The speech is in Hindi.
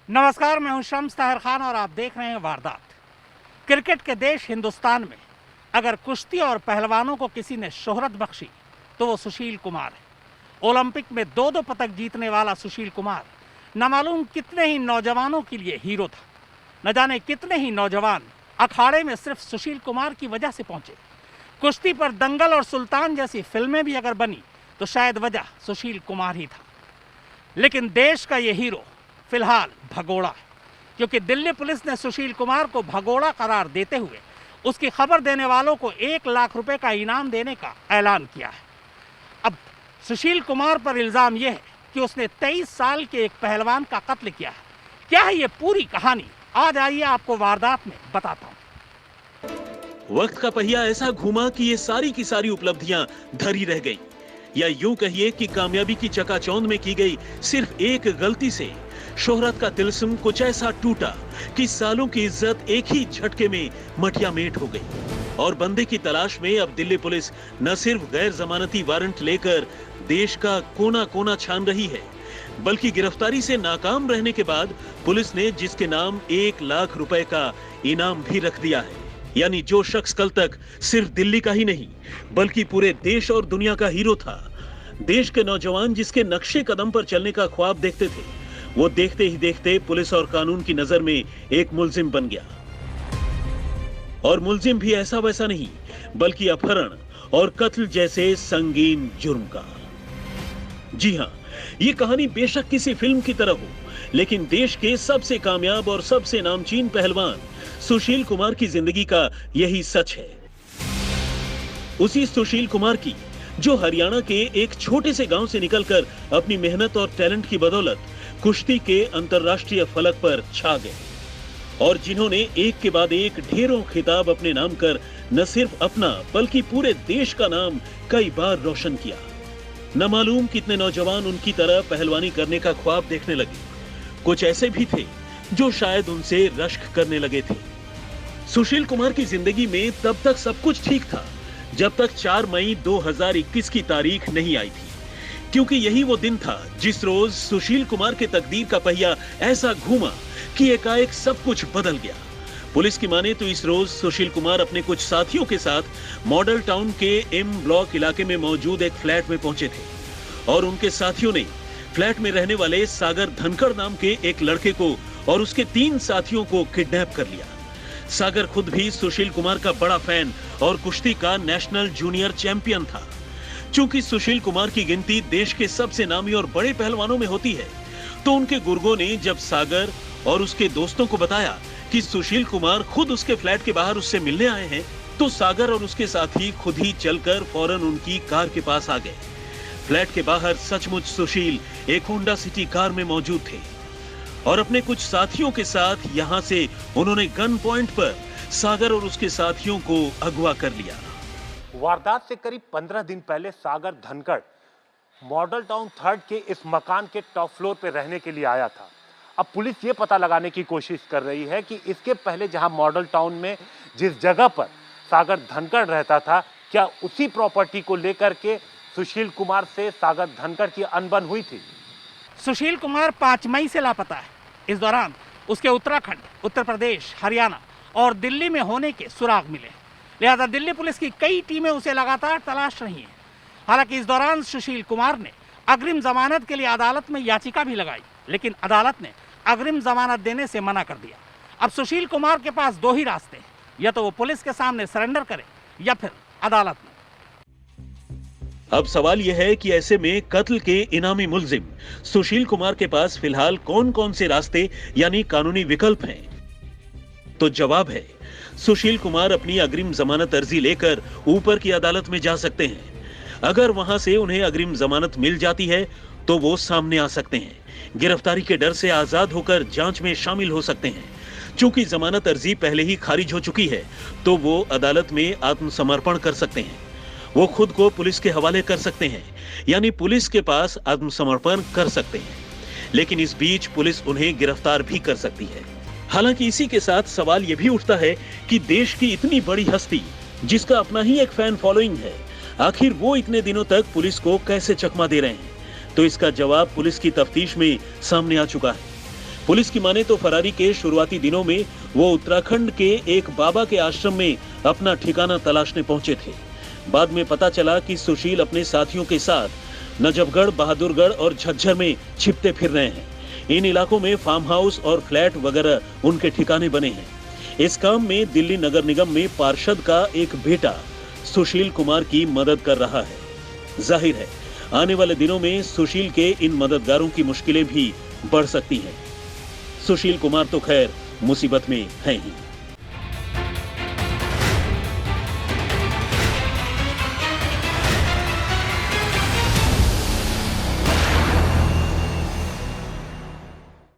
नमस्कार, मैं हूं शम्स ताहिर खान और आप देख रहे हैं वारदात। क्रिकेट के देश हिंदुस्तान में अगर कुश्ती और पहलवानों को किसी ने शोहरत बख्शी तो वो सुशील कुमार है। ओलंपिक में 2 पदक जीतने वाला सुशील कुमार न मालूम कितने ही नौजवानों के लिए हीरो था। न जाने कितने ही नौजवान अखाड़े में सिर्फ सुशील कुमार की वजह से पहुंचे। कुश्ती पर दंगल और सुल्तान जैसी फिल्में भी अगर बनी तो शायद वजह सुशील कुमार ही था। लेकिन देश का ये हीरो फिलहाल भगोड़ा है, क्योंकि दिल्ली पुलिस ने सुशील कुमार को भगोड़ा करार देते हुए उसकी खबर देने वालों को 1 लाख रुपए का इनाम देने का ऐलान किया है। अब सुशील कुमार पर इल्जाम यह है कि उसने 23 साल के एक पहलवान का कत्ल किया है। क्या है ये पूरी कहानी, आज आइए आपको वारदात में बताता हूं। वक्त का पहिया ऐसा घूमा कि ये सारी की सारी उपलब्धियां धरी रह गईं, या यूं कहिए कि कामयाबी की चकाचौंध में की गई सिर्फ एक गलती से शोहरत का तिलस्म कुछ ऐसा टूटा कि सालों की इज्जत एक ही झटके में मटिया मेट हो गई। और बंदे की तलाश में अब दिल्ली पुलिस न सिर्फ गैर जमानती वारंट लेकर देश का कोना कोना छान रही है, बल्कि गिरफ्तारी से नाकाम रहने के बाद पुलिस ने जिसके नाम 1 लाख रुपए का इनाम भी रख दिया है। यानी जो शख्स कल तक सिर्फ दिल्ली का ही नहीं बल्कि पूरे देश और दुनिया का हीरो था, देश के नौजवान जिसके नक्शे कदम पर चलने का ख्वाब देखते थे, वो देखते ही देखते पुलिस और कानून की नजर में एक मुल्जिम बन गया। और मुल्जिम भी ऐसा वैसा नहीं बल्कि अपहरण और कत्ल जैसे संगीन जुर्म का। जी हां, ये कहानी बेशक किसी फिल्म की तरह हो, लेकिन देश के सबसे कामयाब और सबसे नामचीन पहलवान सुशील कुमार की जिंदगी का यही सच है। उसी सुशील कुमार की जो हरियाणा के एक छोटे से गांव से निकलकर अपनी मेहनत और टैलेंट की बदौलत कुश्ती के अंतर्राष्ट्रीय फलक पर छा गए, और जिन्होंने एक के बाद एक ढेरों खिताब अपने नाम कर न सिर्फ अपना बल्कि पूरे देश का नाम कई बार रोशन किया। न मालूम कितने नौजवान उनकी तरह पहलवानी करने का ख्वाब देखने लगे। कुछ ऐसे भी थे जो शायद उनसे रश्क करने लगे थे। सुशील कुमार की जिंदगी में तब तक सब कुछ ठीक था जब तक 4 मई 2021 की तारीख नहीं आई थी, क्योंकि यही वो दिन था जिस रोज सुशील कुमार के तकदीर का पहिया ऐसा घूमा कि एकाएक सब कुछ बदल गया। पुलिस की माने तो इस रोज सुशील कुमार अपने कुछ साथियों के साथ मॉडल टाउन के एम ब्लॉक इलाके में मौजूद एक फ्लैट में पहुंचे थे, और उनके साथियों ने फ्लैट में रहने वाले सागर धनखड़ नाम के एक लड़के को और उसके 3 साथियों को किडनैप कर लिया। सागर खुद भी सुशील कुमार का बड़ा फैन और कुश्ती का नेशनल जूनियर चैंपियन था। चूंकि सुशील कुमार की गिनती देश के सबसे नामी और बड़े पहलवानों में होती है, तो उनके गुर्गों ने जब सागर और उसके दोस्तों को बताया कि सुशील कुमार खुद उसके फ्लैट के बाहर उससे मिलने आए हैं, तो सागर और उसके साथी खुद ही चलकर फौरन उनकी कार के पास आ गए। फ्लैट के बाहर सचमुच सुशील एक होंडा सिटी कार में मौजूद थे, और अपने कुछ साथियों के साथ यहां से उन्होंने गन पॉइंट पर सागर और उसके साथियों को अगवा कर लिया। वारदात से करीब 15 दिन पहले सागर धनखड़ मॉडल टाउन 3 के इस मकान के टॉप फ्लोर पे रहने के लिए आया था। अब पुलिस ये पता लगाने की कोशिश कर रही है कि इसके पहले जहां मॉडल टाउन में जिस जगह पर सागर धनखड़ रहता था, क्या उसी प्रॉपर्टी को लेकर के सुशील कुमार से सागर धनखड़ की अनबन हुई थी। सुशील कुमार 5 मई से लापता है। इस दौरान उसके उत्तराखंड, उत्तर प्रदेश, हरियाणा और दिल्ली में होने के सुराग मिले, लिहाजा दिल्ली पुलिस की कई टीमें उसे लगातार तलाश रही हैं। हालांकि इस दौरान सुशील कुमार ने अग्रिम जमानत के लिए अदालत में याचिका भी लगाई, लेकिन अदालत ने अग्रिम जमानत देने से मना कर दिया। अब सुशील कुमार के पास 2 ही रास्ते हैं, या तो वो पुलिस के सामने सरेंडर करे या फिर अदालत में। अब सवाल यह है कि ऐसे में कत्ल के इनामी मुल्जिम सुशील कुमार के पास फिलहाल कौन कौन से रास्ते यानी कानूनी विकल्प हैं? तो जवाब है, सुशील कुमार अपनी अग्रिम जमानत अर्जी लेकर ऊपर की अदालत में जा सकते हैं। अगर वहां से उन्हें अग्रिम जमानत मिल जाती है तो वो सामने आ सकते हैं, गिरफ्तारी के डर से आजाद होकर जांच में शामिल हो सकते हैं। चूंकि जमानत अर्जी पहले ही खारिज हो चुकी है, तो वो अदालत में आत्मसमर्पण कर सकते हैं। वो खुद को पुलिस के हवाले कर सकते हैं, यानी पुलिस के पास आत्मसमर्पण कर सकते हैं। लेकिन इस बीच पुलिस उन्हें गिरफ्तार भी कर सकती है। हालांकि इसी के साथ सवाल यह भी उठता है कि देश की इतनी बड़ी हस्ती जिसका अपना ही एक फैन फॉलोइंग है, आखिर वो इतने दिनों तक पुलिस को कैसे चकमा दे रहे हैं? तो इसका जवाब पुलिस की तफ्तीश में सामने आ चुका है। पुलिस की माने तो फरारी के शुरुआती दिनों में वो उत्तराखंड के एक बाबा के आश्रम में अपना ठिकाना तलाशने पहुंचे थे। बाद में पता चला कि सुशील अपने साथियों के साथ नजफगढ़, बहादुरगढ़ और झज्जर में छिपते फिर रहे हैं। इन इलाकों में फार्म हाउस और फ्लैट वगैरह उनके ठिकाने बने हैं। इस काम में दिल्ली नगर निगम में पार्षद का एक बेटा सुशील कुमार की मदद कर रहा है। जाहिर है आने वाले दिनों में सुशील के इन मददगारों की मुश्किलें भी बढ़ सकती हैं। सुशील कुमार तो खैर मुसीबत में है ही।